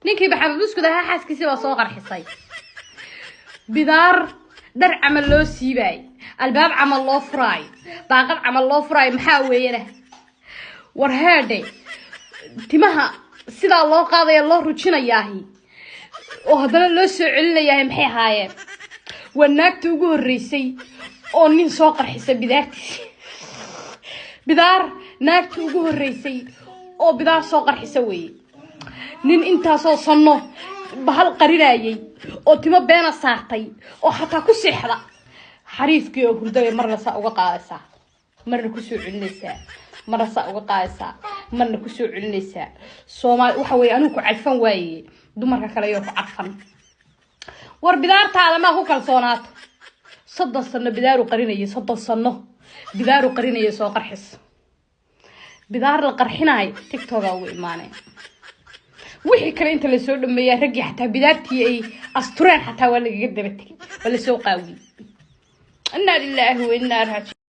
ninkii baxabusku daha xaaskiisa waa soo qarxisay bidaar dar camal loo siibay albaab camal loo furay daaqad camal loo furay maxaa weeyana war heede timaha sida loo qaadayo loo rujinayaahi oo hadana loo soo celinayaa maxay haayeen wanaagta ugu horeysay oo nin soo qarxisay bidaartiisa bidaar naagta ugu horeysay oo bidaar soo qarxisay weey nin intaasoo sanno bahal qarinayay oo timo beena saartay oo xataa ku seexda xariifkii oo hurday marna saa uga qaadaysa marna ku soo celinaysa marna saa uga qaadaysa marna ku soo celinaysa Soomaali waxa weey anigu ku cadfan waaye dumarka kale iyo ku cadfan war bidaartaada ma ku kalsoonaato 30 sano bidaaru qarinayay 30 sano bidaaru qarinayay soo qarxis bidaar la qarxinay TikTok ugu iimaanay wixii kale inta la soo dhameeyay rag xataa bidaartii ay astureen xataa waa laga daba tagay wala soo qaawiyay inna lillahi wa inna ilaihi